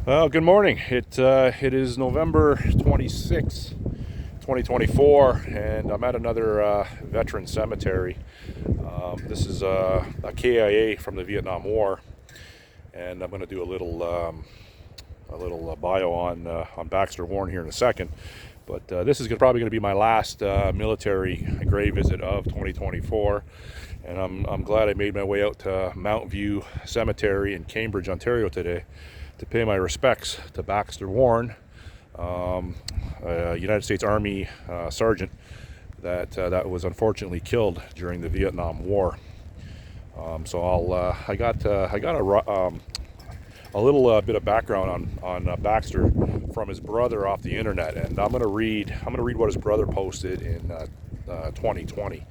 Well, good morning. It is November 26th, 2024, and I'm at another veteran cemetery. This is a KIA from the Vietnam War, and I'm going to do a little bio on Baxter Warren here in a second. But this is probably going to be my last military grave visit of 2024, and I'm glad I made my way out to Mount View Cemetery in Cambridge, Ontario today to pay my respects to Baxter Warren, a United States Army sergeant that was unfortunately killed during the Vietnam War. I got a little bit of background on Baxter from his brother off the internet, and I'm gonna read what his brother posted in 2020.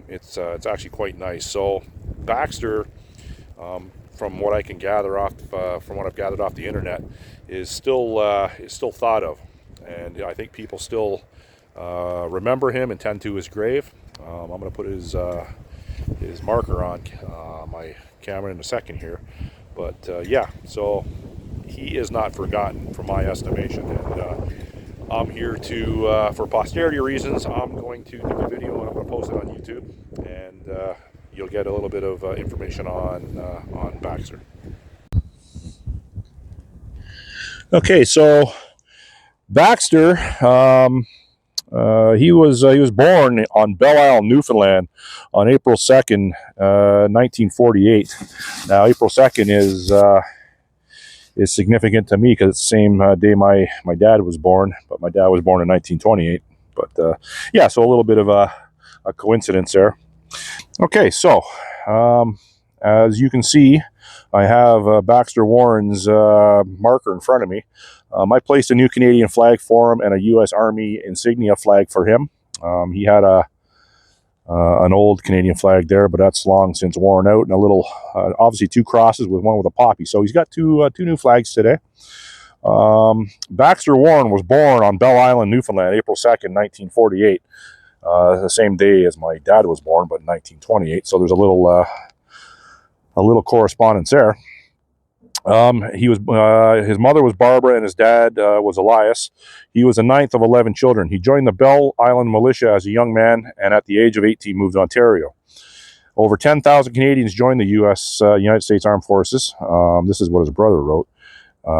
It's actually quite nice. So Baxter, from what I can gather from what I've gathered off the internet, is still thought of, and I think people still remember him and tend to his grave. I'm going to put his marker on my camera in a second here, but yeah, so he is not forgotten from my estimation, and I'm here to, for posterity reasons, I'm going to do the video and I'm going to post it on YouTube, and you'll get a little bit of information on Baxter. Okay, so Baxter, he was born on Belle Isle, Newfoundland, on April 2nd, 1948. Now, April 2nd is significant to me because it's the same day my dad was born, but my dad was born in 1928. But yeah, so a little bit of a coincidence there. Okay, so as you can see, I have Baxter Warren's marker in front of me. I placed a new Canadian flag for him and a U.S. Army insignia flag for him. He had an old Canadian flag there, but that's long since worn out, and a little, obviously, two crosses with one with a poppy. So he's got two new flags today. Baxter Warren was born on Belle Isle, Newfoundland, April 2nd, 1948. The same day as my dad was born, but in 1928. So there's a little correspondence there. His mother was Barbara and his dad was Elias. He was the ninth of 11 children. He joined the Belle Island Militia as a young man, and at the age of 18 moved to Ontario. Over 10,000 Canadians joined the United States Armed Forces. This is what his brother wrote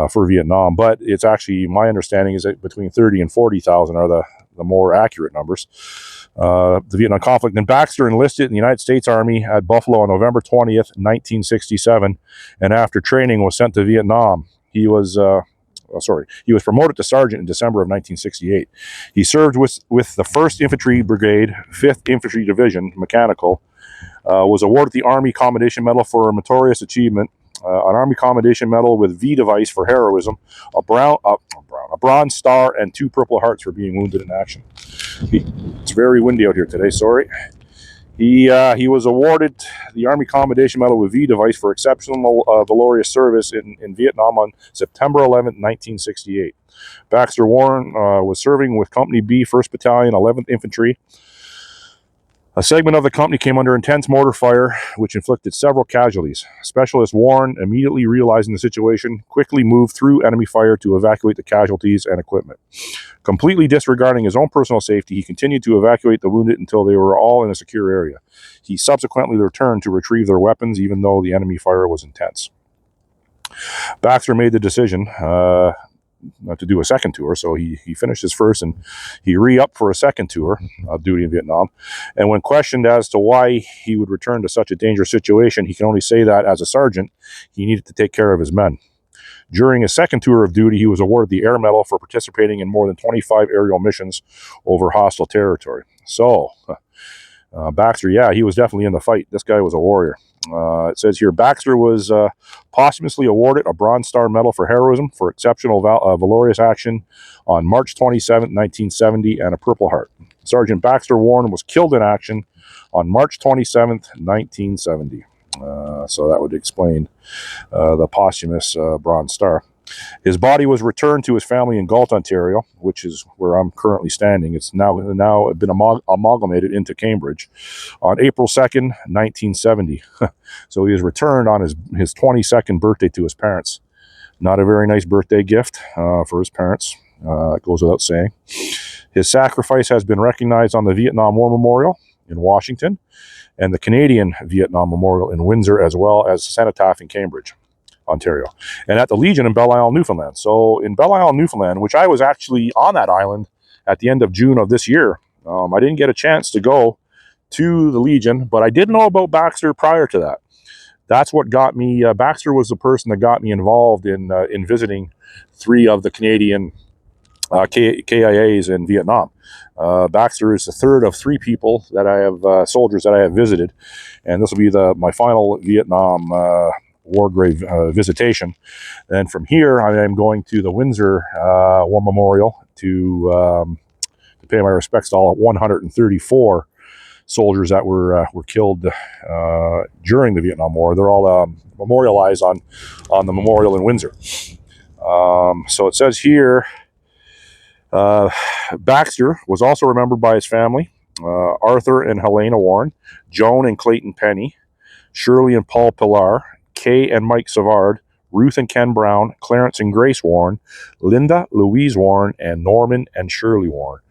for Vietnam, but it's actually, my understanding is that between 30 and 40,000 are the more accurate numbers. The Vietnam conflict. And Baxter enlisted in the United States Army at Buffalo on November 20th, 1967, and after training was sent to Vietnam. He was promoted to sergeant in December of 1968. He served with the 1st Infantry Brigade, 5th Infantry Division, Mechanical, was awarded the Army Commendation Medal for meritorious achievement, an Army Commendation Medal with V device for heroism, a Bronze Star, and 2 Purple Hearts for being wounded in action. It's very windy out here today, sorry. He was awarded the Army Commendation Medal with V device for exceptional valorous service in Vietnam on September 11th, 1968. Baxter Warren was serving with Company B, 1st Battalion, 11th Infantry. A segment of the company came under intense mortar fire, which inflicted several casualties. Specialist Warren, immediately realizing the situation, quickly moved through enemy fire to evacuate the casualties and equipment. Completely disregarding his own personal safety, he continued to evacuate the wounded until they were all in a secure area. He subsequently returned to retrieve their weapons, even though the enemy fire was intense. Baxter made the decision to do a second tour, so he finished his first and he re-upped for a second tour of duty in Vietnam. And when questioned as to why he would return to such a dangerous situation, he can only say that as a sergeant, he needed to take care of his men. During his second tour of duty, he was awarded the Air Medal for participating in more than 25 aerial missions over hostile territory. So, Baxter, yeah, he was definitely in the fight. This guy was a warrior. It says here, Baxter was posthumously awarded a Bronze Star Medal for heroism for exceptional valorous action on March 27, 1970, and a Purple Heart. Sergeant Baxter Warren was killed in action on March 27, 1970. So that would explain the posthumous Bronze Star. His body was returned to his family in Galt, Ontario, which is where I'm currently standing. It's now been amalgamated into Cambridge on April 2nd, 1970. So he was returned on his 22nd birthday to his parents. Not a very nice birthday gift for his parents. It goes without saying. His sacrifice has been recognized on the Vietnam War Memorial in Washington and the Canadian Vietnam Memorial in Windsor, as well as Cenotaph in Cambridge, Ontario, and at the Legion in Belle Isle, Newfoundland. So in Belle Isle, Newfoundland, which I was actually on that island at the end of June of this year, I didn't get a chance to go to the Legion, but I did know about Baxter prior to that. That's what got me. Baxter was the person that got me involved in visiting 3 of the Canadian K.I.As in Vietnam. Baxter is the 3rd of 3 people that I have, soldiers that I have visited, and this will be my final Vietnam war grave visitation. And from here, I am going to the Windsor War Memorial to pay my respects to all 134 soldiers that were killed during the Vietnam War. They're all memorialized on the memorial in Windsor. So it says here, Baxter was also remembered by his family, Arthur and Helena Warren, Joan and Clayton Penny, Shirley and Paul Pillar, Kay and Mike Savard, Ruth and Ken Brown, Clarence and Grace Warren, Linda, Louise Warren, and Norman and Shirley Warren.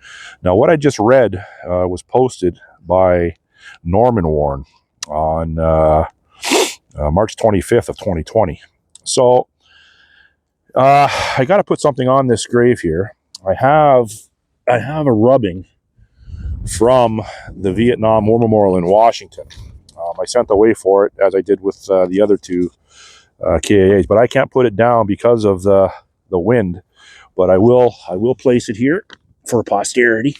Now, what I just read was posted by Norman Warren on March 25th of 2020. So I got to put something on this grave here. I have a rubbing from the Vietnam War Memorial in Washington. I sent away for it, as I did with the other 2 K.I.As, but I can't put it down because of the wind. But I will place it here for posterity,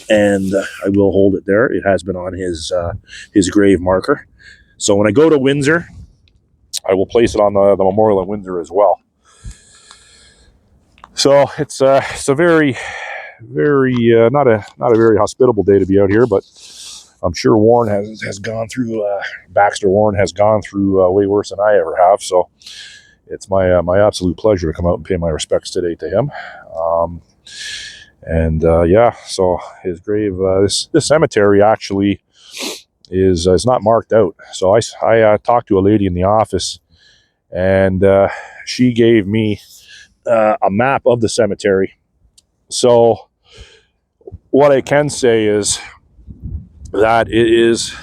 and I will hold it there. It has been on his grave marker. So when I go to Windsor, I will place it on the memorial in Windsor as well. So it's a very, very not a very hospitable day to be out here, but I'm sure Warren has gone through, Baxter Warren has gone through way worse than I ever have. So it's my absolute pleasure to come out and pay my respects today to him. Yeah, so his grave, this cemetery actually is not marked out. So I talked to a lady in the office, and she gave me a map of the cemetery. So what I can say is that it is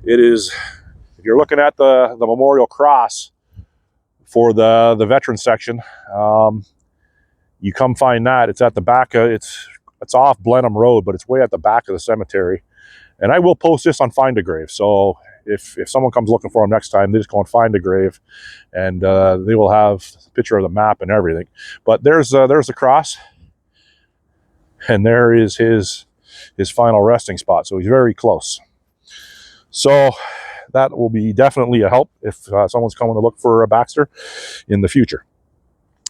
if you're looking at the memorial cross for the veteran section, you come find that it's at the back of, it's off Blenheim Road, but it's way at the back of the cemetery. And I will post this on Find a Grave, so if someone comes looking for him next time, they just go and find a grave, and they will have a picture of the map and everything. But there's the cross, and there is his final resting spot. So he's very close. So that will be definitely a help if someone's coming to look for a Baxter in the future.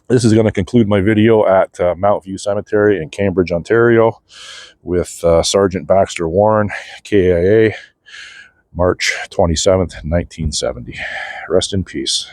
This is going to conclude my video at Mount View Cemetery in Cambridge, Ontario, with Sergeant Baxter Warren, K.I.A., March 27th, 1970. Rest in peace.